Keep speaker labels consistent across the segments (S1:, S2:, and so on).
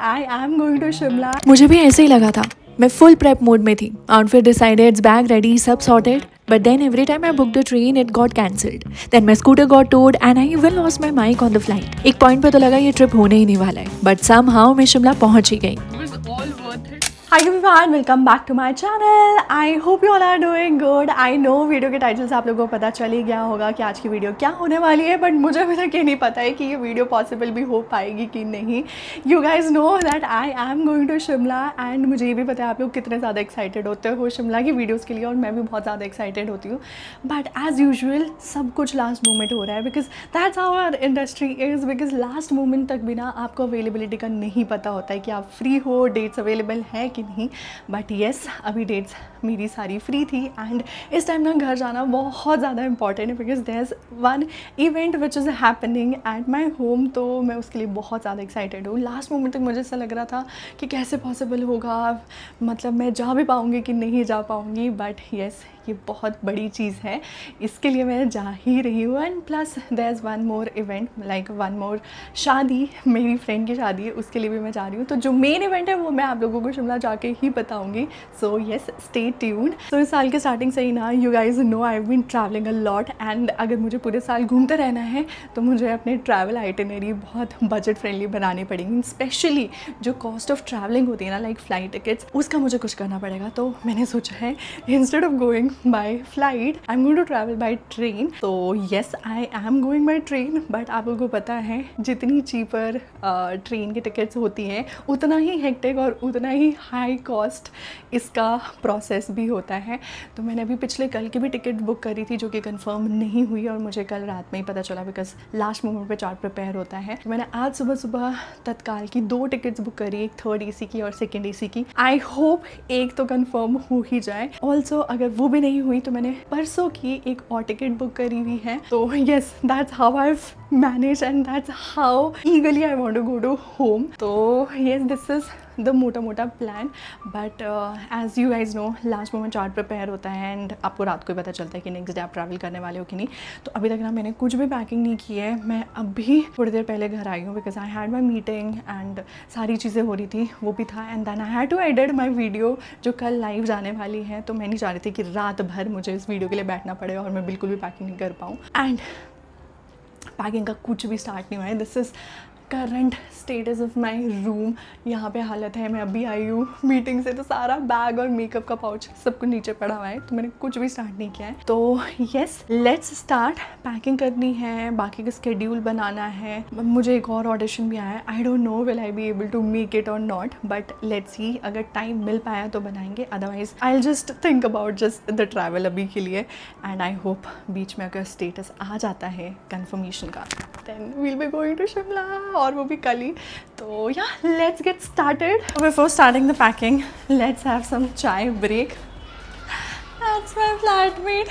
S1: I am going to Shimla.
S2: मुझे भी ऐसे ही लगा था। मैं फुल प्रेप मोड में थी। आउटफिट डिसाइडेड, बैग रेडी, सब sorted. But then every time I booked a train, it got cancelled. Then my scooter got towed and I even lost my mic on the flight. एक point पे तो लगा ये trip होने ही नहीं वाला है, बट somehow मैं शिमला पहुंच ही गई।
S1: Hi everyone, welcome back to my channel. I hope you all are doing good. I know video के टाइटल से आप लोगों को पता चल ही गया होगा कि आज की वीडियो क्या होने वाली है, बट मुझे अभी तक ये नहीं पता है कि ये वीडियो पॉसिबल भी हो पाएगी कि नहीं। You guys know that I am going to Shimla and मुझे ये भी पता है आप लोग कितने ज़्यादा एक्साइटेड होते हो शिमला की वीडियोज़ के लिए, और मैं भी बहुत ज़्यादा एक्साइटेड होती हूँ। बट एज़ यूजुअल सब कुछ लास्ट मोमेंट हो रहा है, because that's how our industry is. Because last moment तक भी ना आपको अवेलेबिलिटी का नहीं पता होता है कि आप फ्री हो, डेट्स अवेलेबल है कि नहीं। बट येस, अभी डेट्स मेरी सारी फ्री थी एंड इस टाइम ना घर जाना बहुत ज़्यादा इंपॉर्टेंट है, because there is one event which is happening at my home. तो मैं उसके लिए बहुत ज़्यादा एक्साइटेड हूँ। लास्ट मोमेंट तक मुझे ऐसा लग रहा था कि कैसे पॉसिबल होगा, मतलब मैं जा भी पाऊँगी कि नहीं जा पाऊँगी। बट येस, ये बहुत बड़ी चीज़ है, इसके लिए मैं जा ही रही हूँ। And plus there is one more event, like one more शादी, मेरी फ्रेंड की शादी है, उसके लिए भी मैं जा रही हूँ। तो जो मेन इवेंट है वो मैं आप लोगों को शिमला जाके ही बताऊँगी। So yes, stay tuned. तो इस साल के स्टार्टिंग से ही ना, you guys know I have been travelling a lot and अगर मुझे पूरे साल घूमते रहना है तो मुझे अपने ट्रैवल आइटिनरी बहुत बजट फ्रेंडली बनानी पड़ेगी। स्पेशली जो कॉस्ट ऑफ ट्रैवलिंग होती है ना, लाइक फ़्लाइट टिकट्स, उसका मुझे कुछ करना पड़ेगा। तो मैंने सोचा है instead of going by flight I'm going to travel by train। तो yes, I am going by train। But आप लोगों को पता है जितनी चीपर ट्रेन की टिकट्स होती हैं उतना ही हेक्टिक और उतना ही हाई कॉस्ट इसका प्रोसेस भी होता है। तो मैंने अभी पिछले कल की भी टिकट बुक करी थी जो कि कंफर्म नहीं हुई, और मुझे कल रात में ही पता चला बिकॉज लास्ट मोमेंट पे चार्ट प्रिपेयर होता है। तो मैंने आज सुबह सुबह तत्काल की 2 टिकट्स बुक करी, एक 3rd AC की और 2nd AC की। आई होप एक तो कंफर्म हो ही जाए। ऑल्सो अगर वो भी नहीं हुई तो मैंने परसों की एक और टिकट बुक करी हुई है। तो yes, that's how I manage and that's how eagerly I want to go to home. तो येस, दिस इज़ द मोटा plan. But as you guys know, last moment chart prepare होता है and आपको रात को ही पता चलता है कि नेक्स्ट डे आप ट्रैवल करने वाले हो कि नहीं। तो अभी तक ना मैंने कुछ भी पैकिंग नहीं की है। मैं अभी थोड़ी देर पहले घर आई हूँ because I had my meeting and सारी चीज़ें हो रही थी, वो भी था। And then I had to edit my video जो कल लाइव जाने वाली है। तो मैं नहीं चाह रही थी कि रात भर मुझे इस वीडियो के लिए बैठना पड़े और मैं बिल्कुल भी पैकिंग नहीं कर पाऊँ। एंड पैकिंग का कुछ भी स्टार्ट नहीं हुआ है। This is current status of my room. यहाँ पे हालत है, मैं अभी आई हूँ मीटिंग से तो सारा बैग और मेकअप का पाउच सब कुछ नीचे पड़ा हुआ है। तो मैंने कुछ भी स्टार्ट नहीं किया है। तो येस, लेट्स स्टार्ट। पैकिंग करनी है, बाकी का स्केड्यूल बनाना है। मुझे एक और ऑडिशन भी आया है। I don't know will I be able to make it और नॉट, बट लेट्स सी। अगर टाइम मिल पाया तो बनाएंगे, otherwise I will just think about just the travel अभी के लिए। एंड आई होप बीच में अगर स्टेटस आ जाता है कन्फर्मेशन का, then we'll be going to Shimla, और वो भी कल ही। तो yeah let's get started. Before starting the packing, let's have some chai break. That's my flatmate.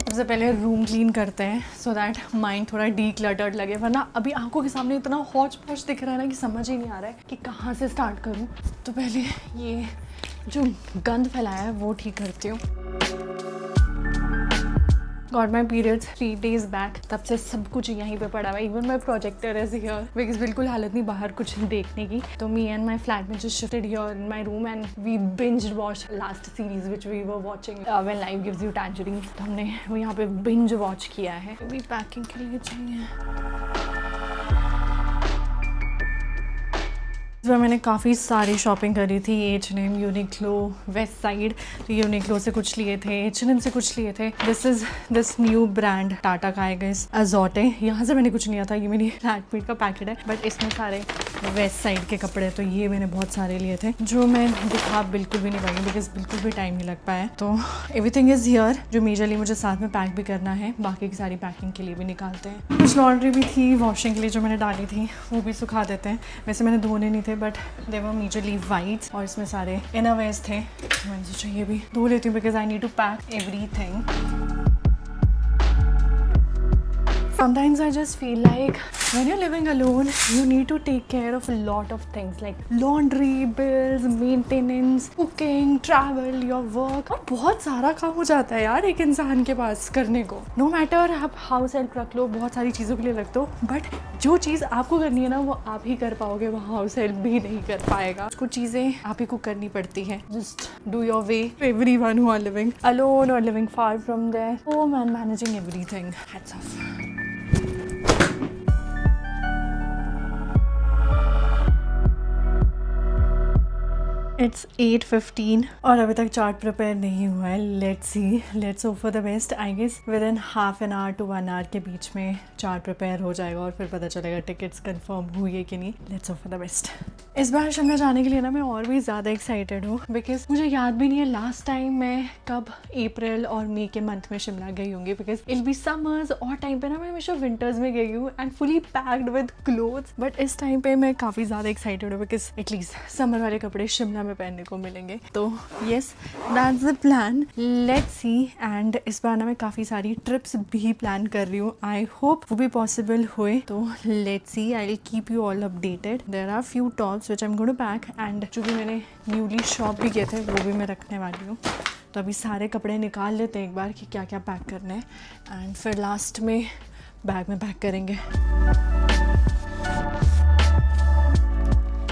S1: सबसे पहले रूम क्लीन करते हैं सो दैट माइंड थोड़ा डीक्लटर्ड लगे, वरना अभी आंखों के सामने इतना हौच पौच दिख रहा है ना कि समझ ही नहीं आ रहा है कि कहाँ से स्टार्ट करूँ। तो पहले ये जो गंद फैलाया है वो ठीक करती हूँ। Got my periods 3 days back, तब से सब कुछ यहीं पे पड़ा हुआ है। Even my projector is here because बिल्कुल हालत नहीं बाहर कुछ देखने की। तो me and my flatmate just shifted here in my room and we binge watch last series which we were watching When Life Gives You Tangerines. तो हमने वो यहाँ पे बिंज वॉच किया है। अभी पैकिंग के लिए चाहिए। इस बार मैंने काफ़ी सारी शॉपिंग करी थी। H&M, Uniqlo, west side. तो यूनिक्लो से कुछ लिए थे, H&M से कुछ लिए थे। This is this new brand Tata का आएगा, इस अजोटे। यहाँ से मैंने कुछ नहीं आता, ये मेरी फ्लैटमेट का पैकेट है, बट इसमें सारे वेस्ट साइड के कपड़े। तो ये मैंने बहुत सारे लिए थे जो मैं दिखा बिल्कुल भी नहीं पाई बिकॉज बिल्कुल भी टाइम नहीं लग पाया। तो एवरीथिंग इज़ हियर, जो मेजरली मुझे साथ में पैक भी करना है। बाकी की सारी पैकिंग के लिए भी निकालते हैं। कुछ लॉन्ड्री भी थी वॉशिंग के लिए जो मैंने डाली थी, वो भी सुखा देते हैं। वैसे मैंने धोने नहीं थे but they were majorly white, और इसमें सारे इनरवेयर्स थे। तो मैंने सोचा ये भी धो लेती हूँ because I need to pack everything. Sometimes I just feel like when you're living alone, you need to take care of a lot of things like laundry, bills, maintenance, cooking, travel, your work. और बहुत सारा काम हो जाता है यार एक इंसान के पास करने को. No matter आप हाउस हेल्प रख लो, बहुत सारी चीज़ों के लिए रख दो, बट जो चीज़ आपको करनी है ना वो आप ही कर पाओगे, वो हाउस हेल्प भी नहीं कर पाएगा. कुछ चीज़ें आप ही को करनी पड़ती हैं. Just do your way to everyone who are living alone or living far from their home and managing everything. Hats off. It's 8:15 और अभी तक चार्ट प्रिपेयर नहीं हुआ है. Let's hope for the best. I guess within half an hour to 1 hour के बीच में chart prepare हो जाएगा और फिर पता चलेगा टिकट्स कंफर्म हुई है कि नहीं. Let's hope for the best. इस बार शिमला जाने के लिए ना मैं और भी ज़्यादा एक्साइटेड हूँ बिकॉज मुझे याद भी नहीं है लास्ट टाइम मैं कब अप्रैल और मई के मंथ में शिमला गई होंगी. बिकॉज इट बी समर्स और टाइम पे ना मैं हमेशा विंटर्स में गई हूँ and fully packed with clothes. But इस टाइम पे मैं काफ़ी ज़्यादा एक्साइटेड हूँ बिकॉज एटलीस्ट समर वाले कपड़े शिमला में पहनने को मिलेंगे. तो yes, that's the plan. Let's see. And इस बार ना मैं काफ़ी सारी ट्रिप्स भी प्लान कर रही हूँ. आई होप वो भी पॉसिबल हुए. तो let's see. I will keep you all updated. There are few tops which I am going to pack and जो भी मैंने न्यूली शॉप भी किए थे वो भी मैं रखने वाली हूँ. तो अभी सारे कपड़े निकाल लेते हैं एक बार कि क्या क्या पैक करना है एंड फिर लास्ट में बैग में पैक करेंगे.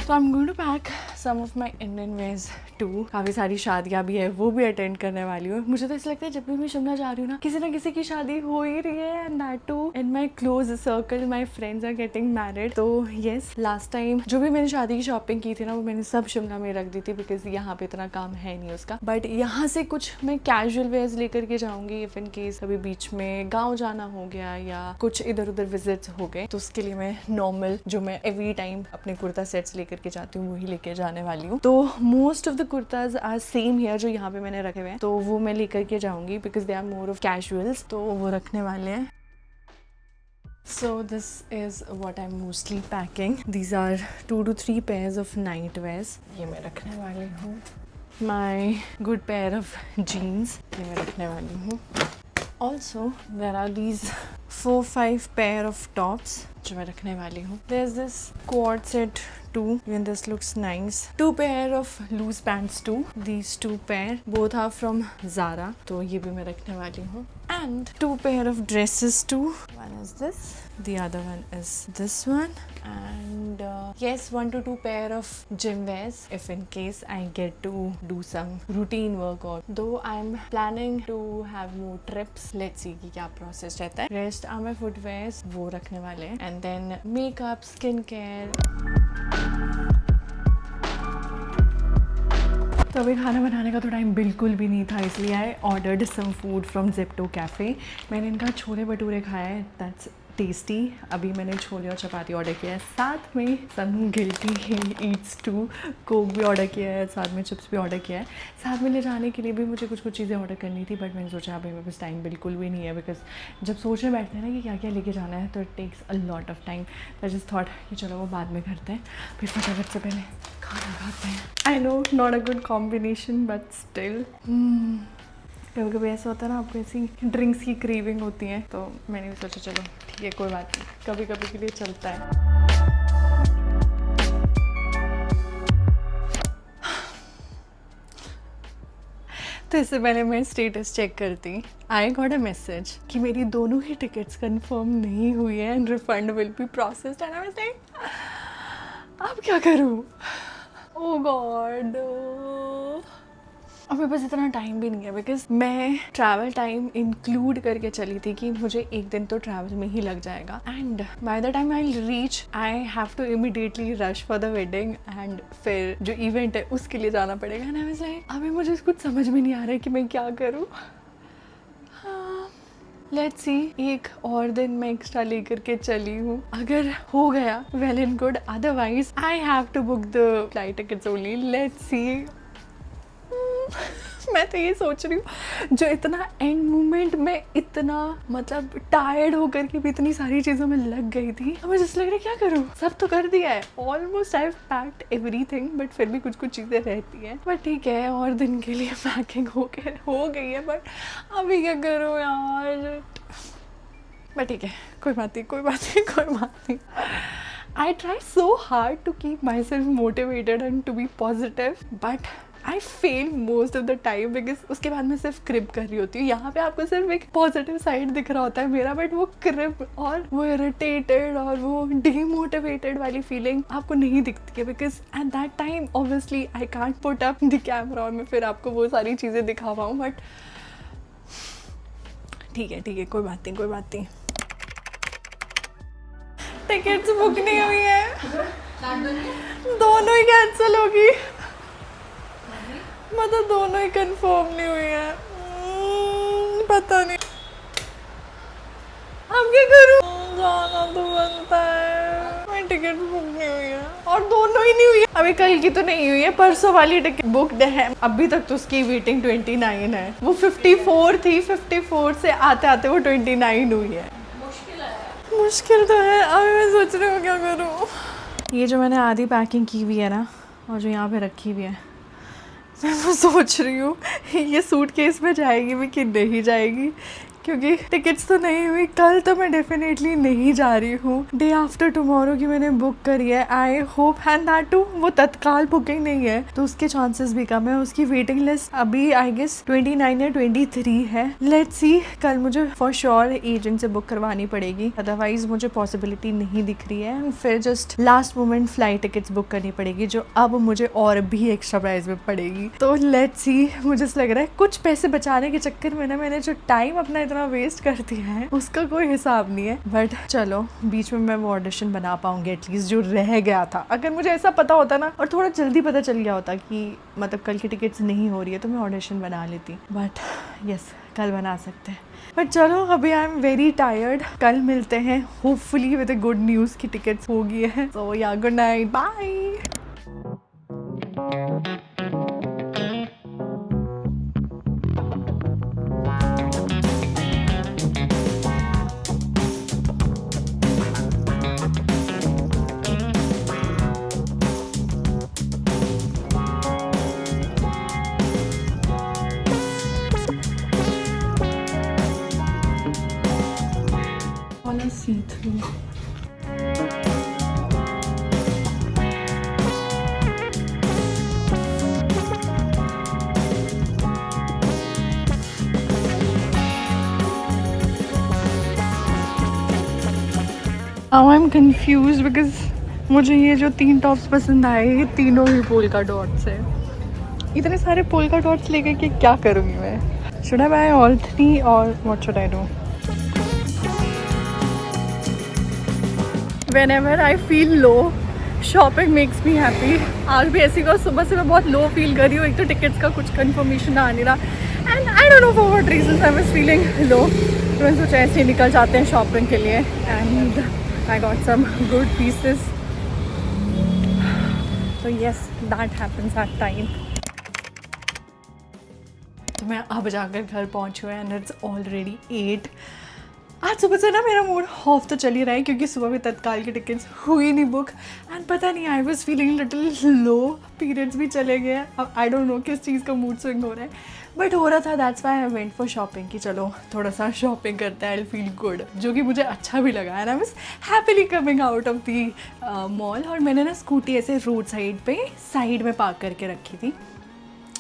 S1: तो I am going to pack some of my Indian wears too. काफ़ी सारी शादियाँ भी है वो भी अटेंड करने वाली हूँ. मुझे तो ऐसा लगता है जब भी मैं शिमला जा रही हूँ ना किसी की शादी हो ही रही है and that too in my close circle. My friends are getting married. तो येस, लास्ट टाइम जो भी मैंने शादी की शॉपिंग की थी ना वो मैंने सब शिमला में रख दी थी बिकॉज यहाँ पे इतना काम है नहीं उसका. बट यहाँ से कुछ मैं कैजुअल वेयर्स लेकर के जाऊँगी इफ इन केस अभी बीच में गाँव जाना हो गया या कुछ इधर उधर विजिट्स हो गए. तो उसके लिए मैं नॉर्मल जो मैं एवरी टाइम अपने कुर्ता सेट्स लेकर के जाती हूँ वही लेके जाने वाली हूँ. तो most of the kurtas are same here जो यहाँ पे मैंने रखे हुए हैं. तो वो मैं लेकर के जाऊंगी because they are more of casuals. तो वो रखने वाले हैं. So this is what I'm mostly packing. These are 2 to 3 pairs of night wears. ये मैं रखने वाली हूँ. My good pair of jeans. ये मैं रखने वाली हूँ. Also there are these 4-5 pair of tops जो मैं रखने वाली हूँ. There's this quad set too. Even this looks nice. 2 pair of loose pants too. These 2 pair both are from Zara. तो ये भी मैं रखने वाली हूँ. And 2 pair of dresses too. One is this. The other one is this one. And yes, 1 to 2 pair of gym wears if in case I get to do some routine workout. Though I'm planning to have more trips. Let's see कि क्या process रहता है. Rest are my footwears. वो रखने वाले हैं. And then makeup, skincare. तो अभी खाना बनाने का तो टाइम बिल्कुल भी नहीं था इसलिए I ordered some food from Zepto cafe. मैंने इनका छोले भटूरे खाए. That's tasty. अभी मैंने छोले और चपाती ऑर्डर किया है. साथ में सम गिल्टी ईट्स टू कोक भी ऑर्डर किया है. साथ में चिप्स भी ऑर्डर किया है. साथ में ले जाने के लिए भी मुझे कुछ चीज़ें ऑर्डर करनी थी बट मैंने सोचा अभी मेरे पास टाइम बिल्कुल भी नहीं है बिकॉज जब सोचने बैठते हैं ना कि क्या क्या लेके जाना है तो it takes a lot of time. I just thought कि चलो वो बाद में करते हैं. फिर फटाफट से पहले खाना खाते हैं. I know not a good combination but still कभी कभी ऐसा होता है ना आपको ऐसी ड्रिंक्स की क्रेविंग होती है. तो मैंने भी सोचा चलो ठीक है कोई बात नहीं, कभी कभी के लिए चलता है. तो इससे पहले मैं स्टेटस चेक करती. आई गॉट अ मैसेज कि मेरी दोनों ही टिकट्स कंफर्म नहीं हुई है and refund will be processed. And I was like अब क्या करूँ. ओह गॉड. और मेरे पास इतना टाइम भी नहीं है बिकॉज मैं ट्रैवल टाइम इंक्लूड करके चली थी कि मुझे एक दिन तो ट्रैवल में ही लग जाएगा. And by the time I reach I have to immediately rush for the wedding and फिर जो इवेंट है उसके लिए जाना पड़ेगा. एंड आई वाज लाइक अभी मुझे कुछ समझ में नहीं आ रहा है कि मैं क्या करूँ. Let's see. एक और दिन मैं एक्स्ट्रा लेकर के चली हूँ. अगर हो गया well and good. Otherwise I have to book the flight tickets only. Let's see. मैं तो ये सोच रही हूँ जो इतना एंड मोमेंट में इतना मतलब टायर्ड होकर के भी इतनी सारी चीज़ों में लग गई थी. अब मुझे जैसे लग रहा है क्या करूँ. सब तो कर दिया है almost. I have packed everything but फिर भी कुछ चीज़ें रहती हैं. बट ठीक है और दिन के लिए पैकिंग हो गई है. बट अभी क्या करूँ यार. बट ठीक है, कोई बात नहीं, कोई बात नहीं, कोई बात नहीं। I try so hard to keep myself motivated and to be positive, but I fail most of the time because उसके बाद मैं सिर्फ क्रिप कर रही होती हूँ। यहाँ पे आपको सिर्फ एक पॉजिटिव साइड दिख रहा होता है मेरा, बट वो क्रिप और वो इरिटेटेड और वो डीमोटिवेटेड वाली फीलिंग आपको नहीं दिखती है, because at that time obviously I can't put up the camera और मैं फिर आपको वो सारी चीज़ें दिखा पाऊँ। बट ठीक है, कोई बात नहीं, कोई बात नहीं। टिकट्स बुक नहीं हुई है, दोनों ही कैंसिल होगी, मतलब दोनों ही कंफर्म नहीं हुई है। पता नहीं अब क्या करूं, जाना तो बनता है। मेरी टिकट बुक नहीं हुई है और दोनों ही नहीं हुई है। अभी कल की तो नहीं हुई है, परसों वाली टिकट बुकड है। अभी तक तो उसकी वेटिंग 29 है, वो 54 थी, 54 से आते आते वो 29 हुई है। मुश्किल तो है। अभी मैं सोच रही हूँ क्या करूँ। ये जो मैंने आधी पैकिंग की हुई है ना, और जो यहाँ पे रखी हुई है, मैं वो सोच रही हूँ ये सूटकेस में जाएगी भी कि नहीं जाएगी, क्योंकि टिकट्स तो नहीं हुई। कल तो मैं डेफिनेटली नहीं जा रही हूँ, डे आफ्टर टुमारो की मैंने बुक करी है। I hope, and that too वो तत्काल बुकिंग नहीं है तो उसके चांसेस भी कम है। उसकी वेटिंग लिस्ट अभी आई गेस 29 या 23 है। लेट्स सी, कल मुझे फॉर श्योर एजेंट से बुक करवानी पड़ेगी, अदरवाइज मुझे पॉसिबिलिटी नहीं दिख रही है। फिर just last moment flight tickets book करनी पड़ेगी, जो अब मुझे और भी एक्स्ट्रा प्राइस में पड़ेगी। तो लेट्स सी, मुझे लग रहा है कुछ पैसे बचाने के चक्कर में ना मैंने जो टाइम अपना इतना वेस्ट कर दिया है उसका कोई हिसाब नहीं है। बट चलो, बीच में मैं वो ऑडिशन बना पाऊंगी एटलीस्ट, जो रह गया था। अगर मुझे ऐसा पता होता ना, और थोड़ा जल्दी पता चल गया होता कि मतलब कल की टिकट्स नहीं हो रही है, तो मैं ऑडिशन बना लेती। बट यस, कल बना सकते हैं। बट चलो, अभी आई एम वेरी टायर्ड। कल मिलते हैं hopefully with a good news की टिकट्स हो गई है। So yeah, good night, bye. See-through. Now I'm confused because मुझे ये जो 3 टॉप्स पसंद आए, ये तीनों ही पोल्का डॉट्स है। इतने सारे पोल्का डॉट्स लेकर के क्या करूँगी मैं? Should I buy all 3 or what should I do? Whenever I feel low, shopping makes me happy. आज भी ऐसी को सुबह से मैं बहुत लो फील कर रही हूँ। एक तो टिकट्स का कुछ कंफर्मेशन आ नहीं रहा, and I don't know for what reasons I was feeling low. तो मैंने सोचा ऐसे ही निकल जाते हैं शॉपिंग के लिए, and I got some good pieces. तो yes, that happens at time. तो मैं अब जाकर घर पहुँची हूँ एंड इट्स ऑलरेडी 8। आज सुबह से ना मेरा मूड ऑफ तो चल ही रहा है, क्योंकि सुबह में तत्काल की टिकट्स हुई नहीं बुक, एंड पता नहीं, I was feeling little low. Periods भी चले गए, अब आई डोंट नो किस चीज़ का मूड स्विंग हो रहा है, बट हो रहा था। That's why I went for shopping कि चलो थोड़ा सा शॉपिंग करते हैं, आई फील गुड, जो कि मुझे अच्छा भी लगा। And I was happily coming out of the mall. और मैंने ना स्कूटी ऐसे रोड साइड पे साइड में पार्क करके रखी थी।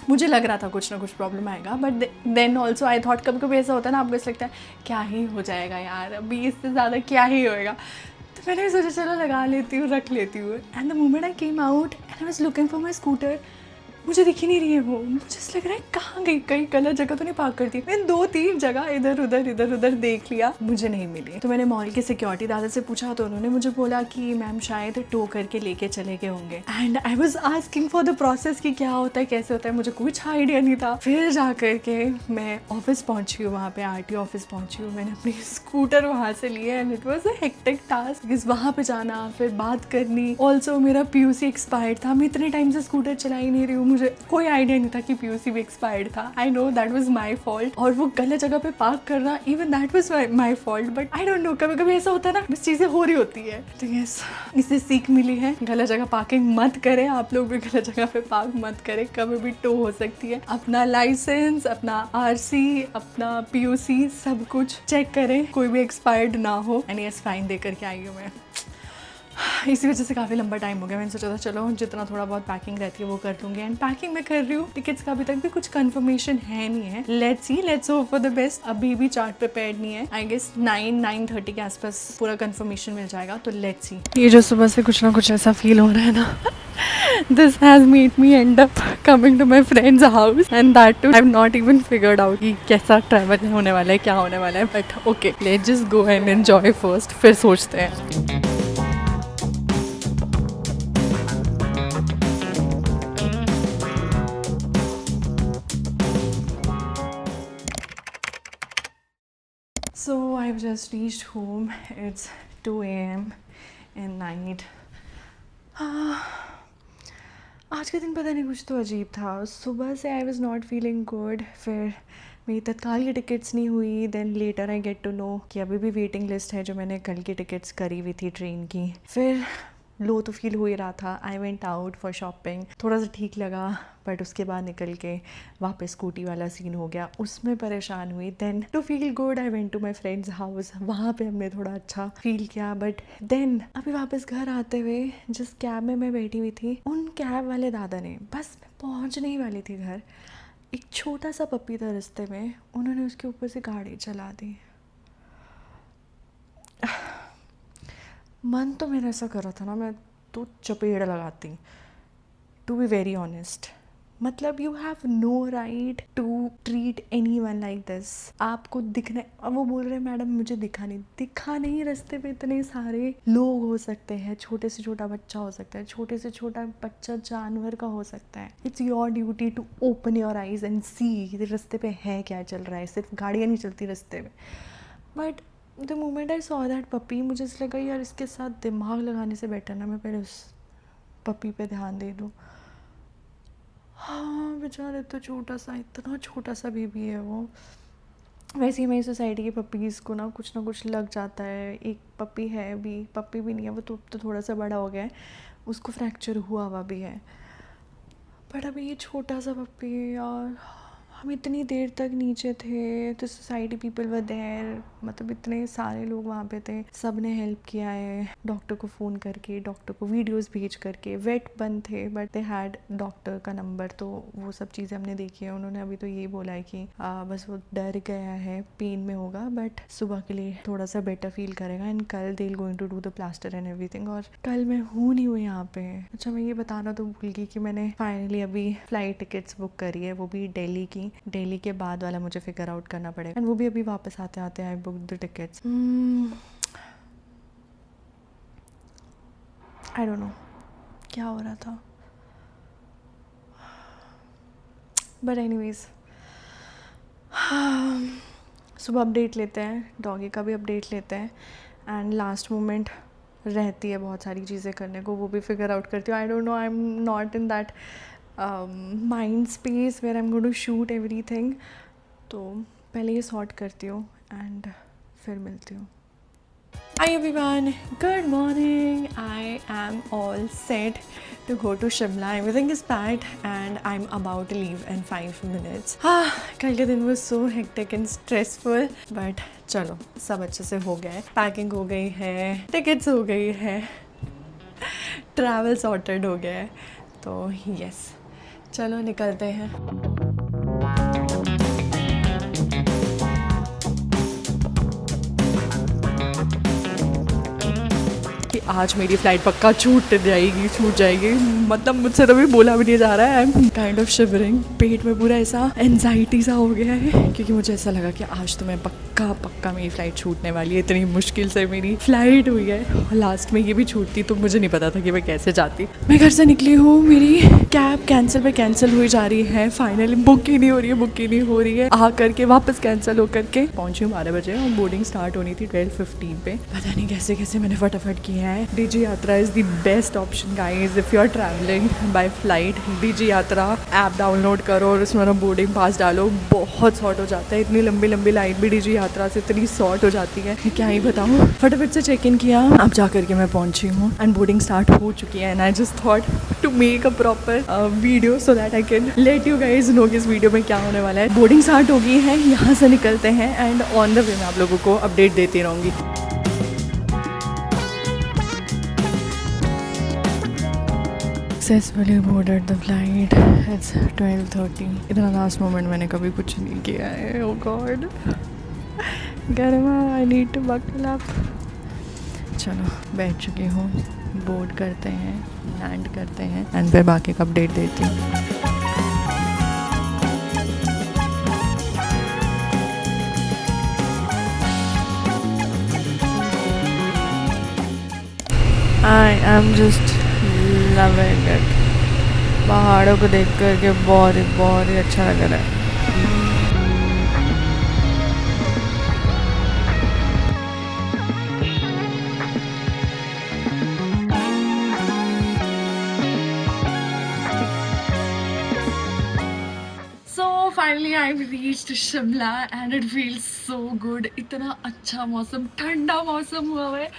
S1: मुझे लग रहा था कुछ ना कुछ प्रॉब्लम आएगा, but then also I thought, कभी कभी ऐसा होता है ना, आपको ऐसा लगता है क्या ही हो जाएगा यार, अभी इससे ज़्यादा क्या ही होएगा। तो मैंने भी सोचा चलो लगा लेती हूँ, रख लेती हूँ। And the moment I came out and I was looking for my scooter, मुझे दिख ही नहीं रही है वो। मुझे ऐसा लग रहा है कहाँ गई, कहीं गलत जगह तो नहीं पार्क करती। मैंने 2-3 जगह इधर उधर देख लिया, मुझे नहीं मिली। तो मैंने मॉल के सिक्योरिटी दादा से पूछा, तो उन्होंने मुझे बोला कि मैम शायद टो करके लेके चले गए होंगे। And I was asking for the process कि क्या होता है, कैसे होता है, मुझे कुछ आइडिया नहीं था। फिर जा करके मैं ऑफिस पहुंची हूँ, वहाँ पे RTO ऑफिस पहुंची हूँ। मैंने अपनी स्कूटर वहाँ से लिया and it was a hectic task, because वहाँ पे जाना, फिर बात करनी। ऑल्सो मेरा PUC एक्सपायर्ड था, मैं इतने टाइम से स्कूटर चला ही नहीं रही हूँ, मुझे कोई आइडिया नहीं था कि PUC भी एक्सपायर्ड था. I know that was my fault. और वो गलत जगह पे पार्क करना, even that was my fault. But I don't know, कभी कभी ऐसा होता है ना, बस चीज़ें हो रही होती है. तो यस, इससे सीख मिली है, गलत जगह पार्किंग मत करें. आप लोग भी गलत जगह पे पार्क मत करें, कभी भी टो हो सकती है. अपना लाइसेंस, अपना RC, अपना PUC सब कुछ चेक करें, कोई भी एक्सपायर्ड ना हो. एंड यस, फाइन दे करके आई हूँ मैं. इसी वजह से काफ़ी लंबा टाइम हो गया. मैंने सोचा था चलो जितना थोड़ा बहुत पैकिंग रहती है वो कर लूँगी. एंड पैकिंग मैं कर रही हूँ. टिकट्स का अभी तक भी कुछ कंफर्मेशन है नहीं है. Let's hope for the best. अभी भी चार्ट प्रिपेयर्ड नहीं है. आई गेस 9-9:30 के आसपास पूरा कंफर्मेशन मिल जाएगा. तो लेट्स सी. ये जो सुबह से कुछ ना कुछ ऐसा फील हो रहा है ना, this has made me end up coming to my friends house. And that too I have not even figured out कि कैसा ट्रैवल होने वाला है, क्या होने वाला है. But okay, let's just go and enjoy first, फिर सोचते हैं. So I've just reached home. It's 2 AM in night. आज का दिन पता नहीं, कुछ तो अजीब था. सुबह से I was not feeling good. फिर मेरी तत्काल की टिकट्स नहीं हुई. Then later I get to know कि अभी भी वेटिंग लिस्ट है जो मैंने कल की टिकट्स करी हुई थी ट्रेन की. फिर लो तो फील हो ही रहा था. I went out for shopping. थोड़ा सा ठीक लगा, बट उसके बाद निकल के वापस स्कूटी वाला सीन हो गया, उसमें परेशान हुई. Then to feel good I went to my friends house. वहाँ पे हमने थोड़ा अच्छा फील किया. बट देन अभी वापस घर आते हुए जिस कैब में मैं बैठी हुई थी, उन कैब वाले दादा ने, बस मैं पहुँचने ही वाली थी घर, एक छोटा सा पप्पी था रास्ते में, उन्होंने उसके ऊपर से गाड़ी चला दी. मन तो मेरा ऐसा कर रहा था ना, मैं तो चपेड़ लगाती. टू बी वेरी ऑनेस्ट, मतलब you have no right to treat anyone like this. आपको दिखने, अब वो बोल रहे मैडम मुझे दिखा नहीं. रास्ते पे इतने सारे लोग हो सकते हैं, छोटे से छोटा बच्चा हो सकता है, छोटे से छोटा बच्चा जानवर का हो सकता है. It's your duty to open your eyes and see रास्ते पे है क्या चल रहा है. सिर्फ गाड़ियाँ नहीं चलती रास्ते में. But the moment I saw that puppy, मुझे ऐसा लगा यार इसके साथ दिमाग लगाने से बेटर ना मैं पहले उस पपी पे ध्यान दे दूँ. हाँ बेचारे, तो छोटा सा, इतना छोटा सा बेबी है वो. वैसे ही हमारी सोसाइटी की पपीज़ को ना कुछ लग जाता है. एक पपी है भी, पपी भी नहीं है वो तो थोड़ा सा बड़ा हो गया है, उसको फ्रैक्चर हुआ भी है. बट अभी ये छोटा सा पपी, और हम इतनी देर तक नीचे थे. तो सोसाइटी पीपल वर देयर, मतलब इतने सारे लोग वहाँ पे थे. सब ने हेल्प किया है, डॉक्टर को फ़ोन करके, डॉक्टर को वीडियोस भेज करके. वेट बंद थे बट दे हैड डॉक्टर का नंबर, तो वो सब चीज़ें हमने देखी है. उन्होंने अभी तो ये बोला है कि बस वो डर गया है, पेन में होगा, बट सुबह के लिए थोड़ा सा बेटर फील करेगा. एंड कल they going to do the plaster and everything. और कल मैं हूँ नहीं हुई यहाँ पे. अच्छा, मैं ये बताना तो भूल गई कि मैंने फाइनली अभी फ़्लाइट टिकट्स बुक करी है, वो भी दिल्ली के बाद वाला मुझे फिगर आउट करना पड़ेगा. एंड वो भी अभी वापस आते आते I book the tickets. I don't no क्या हो रहा था, बट एनीवेज सुबह अपडेट लेते हैं, डॉगी का भी अपडेट लेते हैं. एंड लास्ट मोमेंट रहती है बहुत सारी चीज़ें करने को, वो भी फिगर आउट करती हूँ. I don't know, I am not in that mind space where I am going to shoot everything. तो पहले ये सॉर्ट करती हूँ एंड फिर मिलती हूँ. Hi everyone, good morning. I am all set to go to Shimla. Everything is packed and I'm about to leave in 5 minutes. कल के दिन was so hectic and stressful, but चलो सब अच्छे से हो गया है. पैकिंग हो गई है, टिकट्स हो गई है, ट्रैवल सॉर्टेड हो गया है. तो यस, चलो निकलते हैं. कि आज मेरी फ़्लाइट पक्का छूट जाएगी. मतलब मुझसे तो भी बोला भी नहीं जा रहा है. I am kind of shivering. पेट में पूरा ऐसा एनजाइटी सा हो गया है, क्योंकि मुझे ऐसा लगा कि आज तो मैं पक्का मेरी फ़्लाइट छूटने वाली है. इतनी मुश्किल से मेरी फ़्लाइट हुई है, और लास्ट में ये भी छूटती तो मुझे नहीं पता था कि मैं कैसे जाती. मैं घर से निकली हूँ, मेरी कैब कैंसिल हुई जा रही है. फाइनली बुक ही नहीं हो रही है. आ करके वापस कैंसिल होकर के पहुँची हूँ 12 बजे, और बोर्डिंग स्टार्ट होनी थी 12:15 पे. पता नहीं कैसे मैंने फटाफट किया है. है। Digi Yatra is the best option guys if you are travelling by flight. Digi Yatra app download करो और उसमें ना बोर्डिंग पास डालो, बहुत शॉर्ट हो जाता है। इतनी लंबी लंबी लाइन भी डीजी यात्रा से इतनी शॉर्ट हो जाती है, क्या ही बताऊँ। फटाफट से चेक इन किया, अब जा करके मैं पहुंची हूँ एंड बोर्डिंग स्टार्ट हो चुकी है। And I just thought to make a proper video so that I can let you guys know कि इस वीडियो में क्या होने वाला है। बोर्डिंग स्टार्ट हो गई है, यहाँ से निकलते हैं एंड ऑन द वे मैं आप लोगों को अपडेट देती रहूँगी। Successfully boarded the flight. It's 12:30. इतना लास्ट मोमेंट मैंने कभी कुछ नहीं किया है। Oh God. गर्मा, I need to buckle up. चलो बैठ चुकी हूँ, बोर्ड करते हैं, लैंड करते हैं एंड फिर बाकी का अपडेट देती हूँ। I am just loving it. पहाड़ों को देख करके बहुत ही अच्छा लग रहा है। So finally I've reached Shimla and it feels so good. इतना अच्छा मौसम, ठंडा मौसम हुआ है।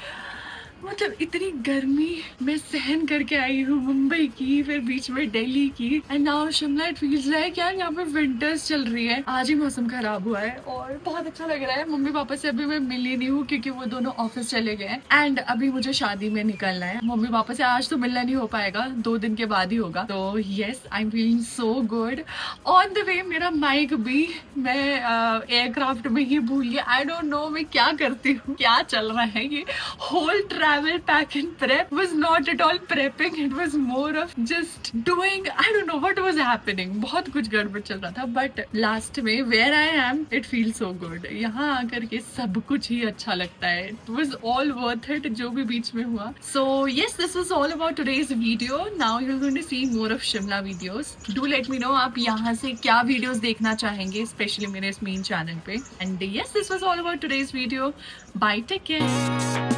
S1: मतलब इतनी गर्मी मैं सहन करके आई हूँ मुंबई की, फिर बीच में दिल्ली की, and now Shimla. It feels like यार यहाँ पे विंटर्स चल रही है। आज ही मौसम खराब हुआ है और बहुत अच्छा लग रहा है। मम्मी पापा से अभी मैं मिली नहीं हूँ क्योंकि वो दोनों ऑफिस चले गए हैं एंड अभी मुझे शादी में निकलना है। मम्मी पापा से आज तो मिलना नहीं हो पाएगा, 2 दिन के बाद ही होगा। तो yes, I am feeling so good. On the way मेरा माइक भी मैं एयरक्राफ्ट में ही भूल गया। आई डोंट नो मैं क्या करती हूँ, क्या चल रहा है ये। Whole travel pack and prep was not at all prepping, it was more of just doing, I don't know what was happening. बहुत कुछ गड़बड़ चल रहा था but last में where I am it feels so good. यहाँ आकर के सब कुछ ही अच्छा लगता है। It was all worth it जो भी बीच में हुआ। So yes, this was all about today's video. Now you're going to see more of Shimla videos. Do let me know आप यहाँ से क्या videos देखना चाहेंगे, especially मेरे इस main channel पे। And yes, this was all about today's video. Bye, take care.